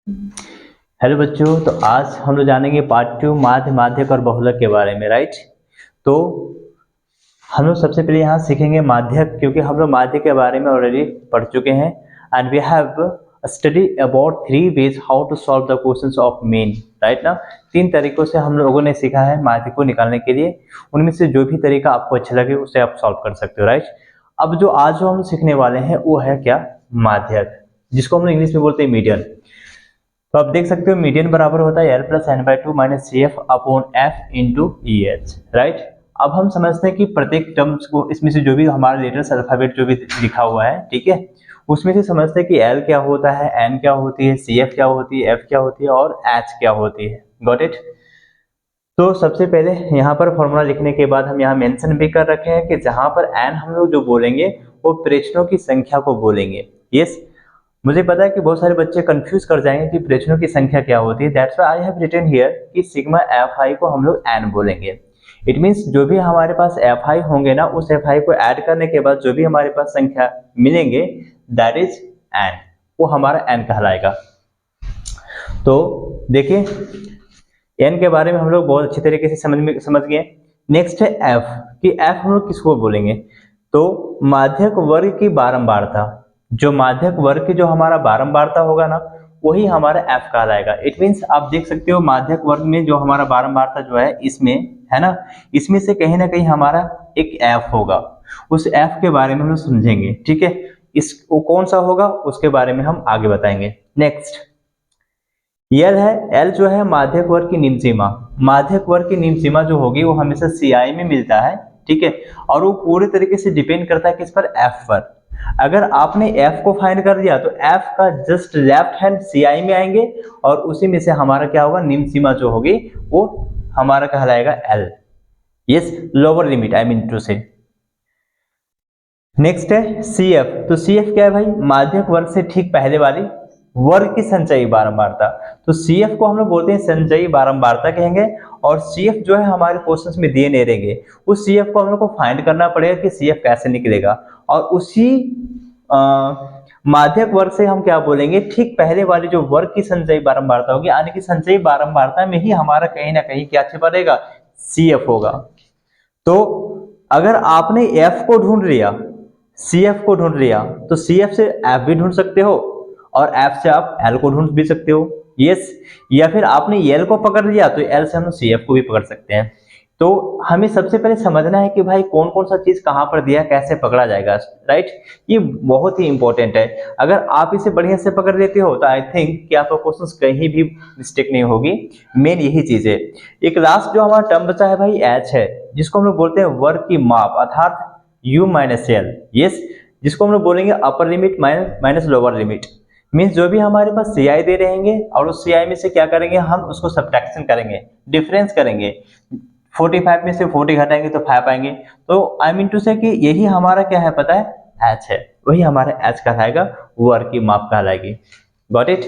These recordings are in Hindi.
हेलो बच्चों, तो आज हम लोग जानेंगे पार्ट 2 माध्य, माध्यक और बहुलक के बारे में, राइट। तो हम लोग सबसे पहले यहाँ सीखेंगे माध्यक, क्योंकि हम लोग माध्य के बारे में ऑलरेडी पढ़ चुके हैं। And we have study about 3 ways how to solve the questions of mean, right ना। 3 तरीकों से हम लोगों ने सीखा है माध्य को निकालने के लिए। उनमें से जो भी तरीका आपको अच्छा लगे उसे आप सॉल्व कर सकते हो, राइट। अब जो आज हम सीखने वाले हैं वो है क्या, माध्यक, जिसको हम लोग इंग्लिश में बोलते हैं मीडियन। तो आप देख सकते हो मीडियन बराबर होता है L plus N by two minus C F upon F into E H, right. अब हम समझते हैं कि प्रत्येक टर्म्स को, इसमें से जो भी हमारा लेटर्स अल्फाबेट जो भी लिखा हुआ है, ठीक है, उसमें से समझते हैं कि एल क्या होता है, एन क्या होती है, सी एफ क्या होती है, एफ क्या होती है और एच क्या होती है। Got it. तो सबसे पहले यहाँ पर फॉर्मूला लिखने के बाद हम यहाँ मेंशन भी कर रखे हैं कि जहाँ पर एन हम लोग जो बोलेंगे वो प्रेक्षणों की संख्या को बोलेंगे। यस, मुझे पता है कि बहुत सारे बच्चे कंफ्यूज कर जाएंगे कि प्रेक्षणों की संख्या क्या होती है। That's why I have written here कि सिग्मा एफ आई को हम लोग एन बोलेंगे। इट मींस जो भी हमारे पास एफ आई होंगे ना, उस एफ आई को ऐड करने के बाद जो भी हमारे पास संख्या मिलेंगे दैट इज एन, वो हमारा एन कहलाएगा। तो देखिए, एन के बारे में हम लोग बहुत अच्छी तरीके से समझ गए। नेक्स्ट है एफ, कि एफ हम लोग किसको बोलेंगे। तो माध्यक वर्ग की बारंबारता, जो माध्यक वर्ग की जो हमारा बारंबारता होगा ना, वही हमारा एफ कहलाएगा। इट मींस आप देख सकते हो माध्यक वर्ग में जो हमारा बारंबारता जो है इसमें है ना, इसमें से कहीं ना कहीं हमारा एक एफ होगा। उस एफ के बारे में हम लोग समझेंगे, ठीक है। इस वो कौन सा होगा उसके बारे में हम आगे बताएंगे। नेक्स्ट एल है, एल जो है माध्यक वर्ग की निम्न सीमा। माध्यक वर्ग की निम्न सीमा जो होगी वो हमेशा सीआई में मिलता है, ठीक है। और वो पूरे तरीके से डिपेंड करता है किस पर, एफ पर। अगर आपने एफ को फाइंड कर दिया तो एफ का जस्ट लेफ्ट हैंड सीआई में आएंगे और उसी में से हमारा क्या होगा, निम्न सीमा जो होगी वो हमारा कहलाएगा L. Yes, lower limit I mean to say. Next है सी एफ। तो सी एफ क्या है भाई, माध्यक वर्ग से ठीक पहले वाली वर्ग की संचयी बारंबारता। तो सी एफ को हम लोग बोलते हैं संचयी बारंबारता कहेंगे। और सी एफ जो है हमारे क्वेश्चंस में दिए नहीं रहेंगे, उस सी एफ को हम लोग को फाइंड करना पड़ेगा कि सी एफ कैसे निकलेगा। और उसी माध्यक वर्ग से हम क्या बोलेंगे, ठीक पहले वाली जो वर्ग की संचयी बारंबारता होगी, यानी कि संचयी बारंबारता में ही हमारा कहीं ना कहीं क्या छिपा सी एफ होगा। तो अगर आपने एफ को ढूंढ लिया, सी एफ को ढूंढ लिया, तो सी एफ से एफ भी ढूंढ सकते हो और एफ से आप एल को ढूंढ भी सकते हो। यस, या फिर आपने एल को पकड़ लिया तो एल से हम सी एफ को भी पकड़ सकते हैं। तो हमें सबसे पहले समझना है कि भाई कौन कौन सा चीज कहां पर दिया, कैसे पकड़ा जाएगा, राइट। ये बहुत ही इंपॉर्टेंट है। अगर आप इसे बढ़िया से पकड़ लेते हो तो आई थिंक कि आपका क्वेश्चन कहीं भी मिस्टेक नहीं होगी। मेन यही चीज है। एक लास्ट जो हमारा टर्म बचा है भाई एच है, जिसको हम लोग बोलते हैं वर्ग की माप, अर्थात यू माइनस एल। यस, जिसको हम लोग बोलेंगे upper limit minus lower limit. Means जो भी हमारे पास सी आई दे रहेंगे और उस सी आई में से क्या करेंगे, हम उसको सब्ट्रैक्शन करेंगे, डिफरेंस करेंगे। 45 में से 40 घटाएंगे तो 5 आएंगे। तो आई मीन टू से कि यही हमारा क्या है पता है, एच है। वही हमारा एच कहलाएगा, वर्ग की माप कहलाएगी। Got it.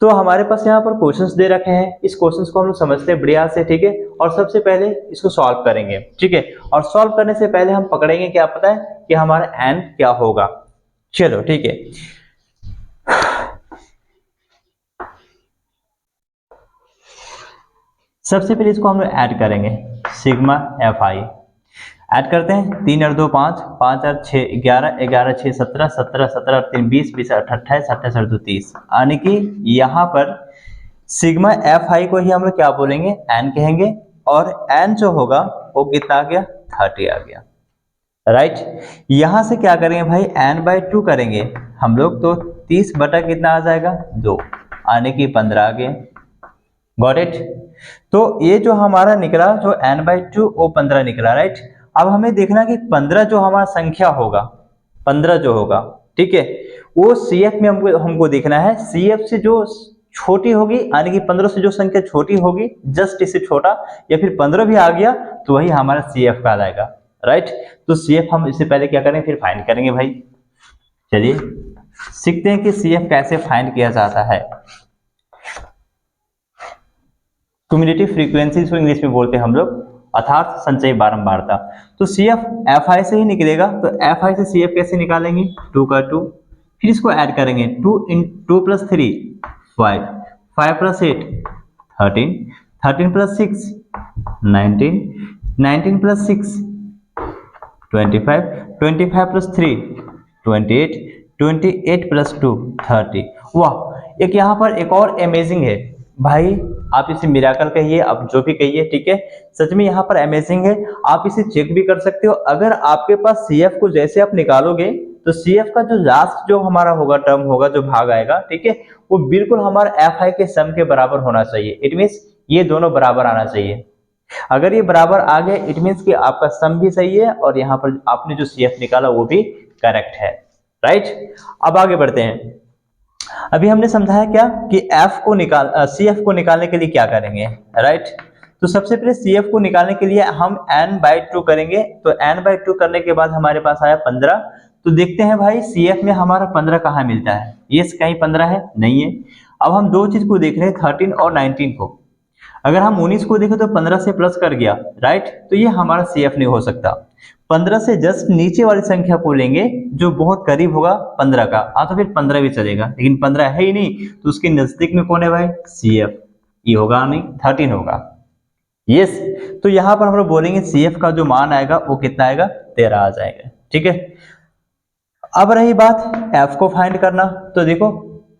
तो हमारे पास यहाँ पर क्वेश्चंस दे रखे हैं, इस क्वेश्चंस को हम लोग समझते हैं बढ़िया से, ठीक है। और सबसे पहले इसको सॉल्व करेंगे, ठीक है। और सॉल्व करने से पहले हम पकड़ेंगे क्या पता है कि हमारा एन क्या होगा। चलो ठीक है। सबसे पहले इसको हम लोग ऐड करेंगे, सिग्मा एफ आई ऐड करते हैं। 3 और 2 5, 5 और 6 11, 11 6 17, 17 17 और 3 20, 20 28, 28 और 2 30, यानी कि यहाँ पर सिग्मा एफ आई को ही हम लोग क्या बोलेंगे, एन कहेंगे। और एन जो होगा वो कितना आ गया, 30 आ गया, राइट। यहां से क्या करेंगे भाई, एन बाई 2 करेंगे हम लोग, तो 30 बटा कितना आ जाएगा, 2, आने की 15 आ गए। Got it. तो ये जो हमारा निकला, जो एन बाई 2 वो 15 निकला, राइट। अब हमें देखना कि 15 जो हमारा संख्या होगा, 15 जो होगा, ठीक है, वो सी एफ में हमको देखना है। सी एफ से जो छोटी होगी, यानी कि 15 से जो संख्या छोटी होगी, जस्ट इससे छोटा, या फिर 15 भी आ गया तो वही हमारा सी एफ कहलाएगा, राइट। तो सी एफ हम इससे पहले क्या करेंगे, फिर फाइंड करेंगे भाई। चलिए सीखते हैं कि सी एफ कैसे फाइंड किया जाता है। क्यूमुलेटिव फ्रीक्वेंसी इसको इंग्लिश में बोलते हैं हम लोग, अर्थात संचयी बारंबारता। तो सी एफ एफ आई से ही निकलेगा, तो एफ आई से सी एफ कैसे निकालेंगे, 2 का 2, फिर इसको ऐड करेंगे 2 + 3 5, 5 plus 8 13, 13 plus 6 19, 19 plus 6 25, 25 plus 3 28, 28 plus 2 30। वाह, एक यहाँ पर एक और अमेजिंग है भाई, आप इसे मिराकल कहिए, आप जो भी कहिए, ठीक है, सच में यहाँ पर अमेजिंग है। आप इसे चेक भी कर सकते हो। अगर आपके पास CF को जैसे आप निकालोगे तो CF का जो लास्ट जो हमारा होगा टर्म होगा, जो भाग आएगा, ठीक है, वो बिल्कुल हमारा FI के सम के बराबर होना चाहिए। इट मीन्स ये दोनों बराबर आना चाहिए। अगर ये बराबर आ गए इट मीन्स कि आपका सम भी सही है और यहाँ पर आपने जो CF निकाला वो भी करेक्ट है, राइट। अब आगे बढ़ते हैं। अभी हमने समझाया क्या कि CF को निकालने के लिए क्या करेंगे, राइट। तो सबसे पहले CF को निकालने के लिए हम n/2 करेंगे। तो n/2 करने के बाद हमारे पास आया 15। तो देखते हैं भाई CF में हमारा 15 कहाँ मिलता है। ये कहीं 15 है, नहीं है। अब हम दो चीज को देख रहे हैं, 13 और 19 को। अगर हम 19 को देखें तो 15 से प्लस कर गया, राइट। तो ये हमारा CF नहीं हो सकता। 15 से जस्ट नीचे वाली संख्या को लेंगे जो बहुत करीब होगा 15 का। तो फिर 15 भी चलेगा, लेकिन 15 है ही नहीं, तो उसके नजदीक में कौन है भाई, CF। ये होगा नहीं, 13 होगा। यस, तो यहाँ पर हम लोग बोलेंगे CF का जो मान आएगा वो कितना आएगा, 13 आ जाएगा, ठीक है। अब रही बात F को फाइंड करना। तो देखो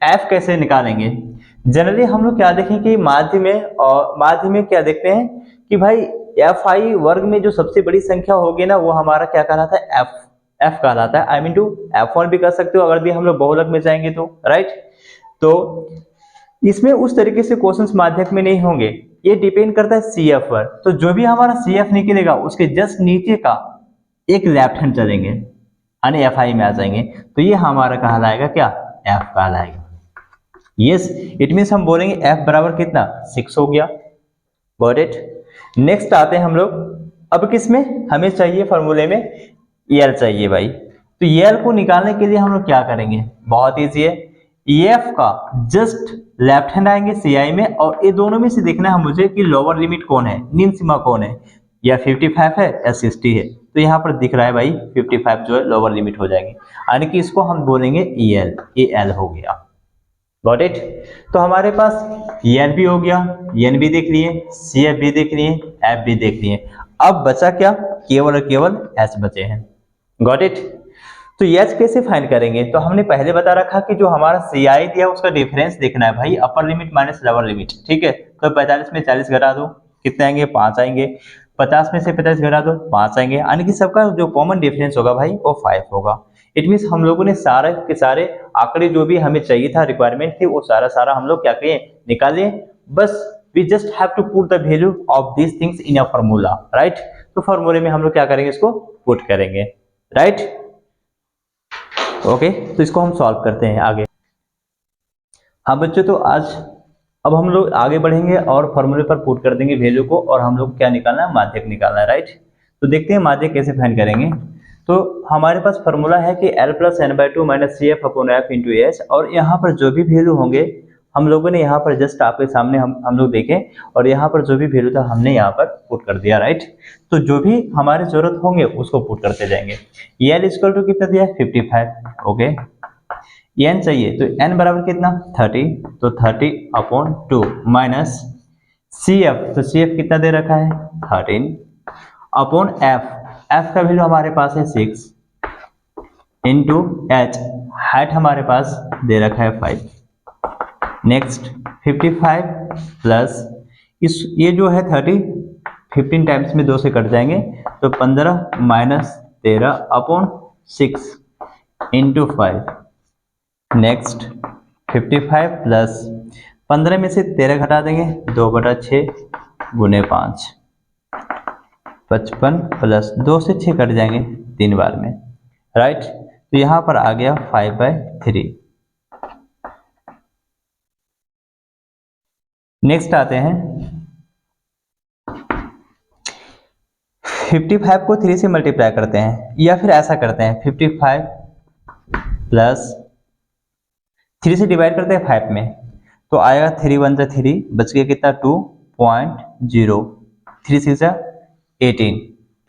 F कैसे निकालेंगे। जनरली हम लोग क्या देखें कि माध्य में क्या देखते हैं कि भाई FI वर्ग में जो सबसे बड़ी संख्या होगी ना वो हमारा क्या कहलाता है, F कहलाता है। आई मीन टू F1 भी कर सकते हो अगर भी हम लोग बहुलक में जाएंगे तो, राइट। तो इसमें उस तरीके से क्वेश्चंस माध्यक में नहीं होंगे, ये डिपेंड करता है CF पर। तो जो भी हमारा CF निकलेगा उसके जस्ट नीचे का एक लेफ्ट हैंड चलेंगे, यानी FI में आ जाएंगे। तो ये हमारा कहलाएगा क्या, F कहलाएगा। यस, इट मीन्स हम बोलेंगे F बराबर कितना, 6 हो गया। Got it. नेक्स्ट आते हैं हम लोग अब किसमें, हमें चाहिए फॉर्मूले में EL चाहिए भाई। तो EL को निकालने के लिए हम लोग क्या करेंगे, बहुत ईजी है। EF का जस्ट लेफ्ट हैंड आएंगे CI में, और ये दोनों में से देखना है मुझे कि लोअर लिमिट कौन है, निम्न सीमा कौन है, या 55 है या 60 है। तो यहाँ पर दिख रहा है भाई 55 जो है लोअर लिमिट हो जाएगी, यानी कि इसको हम बोलेंगे EL, EL हो गया। Got it. तो हमारे पास EL भी हो गया, EN भी देख लिए, CF भी देख लिए, F भी देख लिए। अब बचा क्या, केवल और केवल H बचे हैं। Got it. तो H कैसे फाइंड करेंगे, तो हमने पहले बता रखा कि जो हमारा CI दिया उसका डिफरेंस देखना है भाई, upper limit minus lower limit, ठीक है। तो 45 में 40 घटा दो, कितने आएंगे, 5 आएंगे। 50 में से 50 घटा दो, 5 आएंगे, यानी कि सबका जो कॉमन डिफरेंस होगा भाई वो 5 होगा। इट मीन्स हम लोगों ने सारे के सारे आंकड़े जो भी हमें चाहिए था, रिक्वायरमेंट थी, वो सारा हम लोग क्या किए, निकाले। बस we just have to put the value of these things in a formula, right. तो फार्मूले में हम लोग क्या करेंगे, इसको पुट करेंगे, राइट। ओके, तो इसको हम सॉल्व करते हैं आगे। हाँ बच्चों, तो आज अब हम लोग आगे बढ़ेंगे और फॉर्मूले पर पुट कर देंगे वैल्यू को, और हम लोग क्या निकालना है, माध्यक निकालना है, राइट। तो देखते हैं माध्यक कैसे फाइंड करेंगे। तो हमारे पास फॉर्मूला है कि L plus n/2 minus CF upon F into H, और यहाँ पर जो भी वैल्यू होंगे हम लोगों ने यहाँ पर जस्ट आपके सामने हम लोग देखें, और यहाँ पर जो भी वैल्यू था हमने यहाँ पर पुट कर दिया, राइट। तो जो भी हमारे जरूरत होंगे उसको पुट करते जाएंगे। L इक्वल टू कितना दिया है, 55, ओके। n चाहिए तो n बराबर कितना, 30, तो 30 अपॉन 2 माइनस CF, तो CF कितना दे रखा है, 13 अपॉन F का वैल्यू हमारे पास है 6 इंटू H, हाइट हमारे पास दे रखा है 5। नेक्स्ट 55 प्लस ये जो है 30, 15 टाइम्स में 2 से कट जाएंगे, तो 15 minus 13 upon 6 into 5। Next 55 plus 15 में से 13 घटा देंगे, 2/6 गुने 5, 55 प्लस 2 से 6 कट जाएंगे 3 बार में, राइट। तो यहाँ पर आ गया 5/3। नेक्स्ट आते हैं 55 को 3 से मल्टीप्लाई करते हैं, या फिर ऐसा करते हैं 55 प्लस 3 से डिवाइड करते हैं 5 में, तो आएगा 3 1 जा 3, बच गया कितना 2.0, 3 6 जा 18।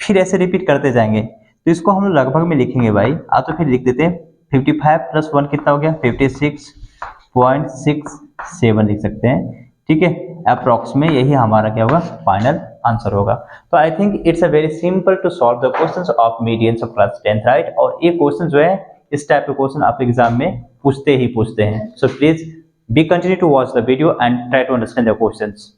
फिर ऐसे रिपीट करते जाएंगे। तो इसको हम लगभग में लिखेंगे भाई, तो फिर लिख देते हैं 55 प्लस 1 कितना हो गया, 56.6 7 लिख सकते हैं, ठीक है। अप्रॉक्स में यही हमारा क्या होगा, फाइनल आंसर होगा। तो I think it's a very simple to solve the questions of medians of class 10th, right. और ये क्वेश्चन जो है इस टाइप के क्वेश्चन आप एग्जाम में पूछते ही पूछते हैं। So please be continue to watch the video and try to understand the questions.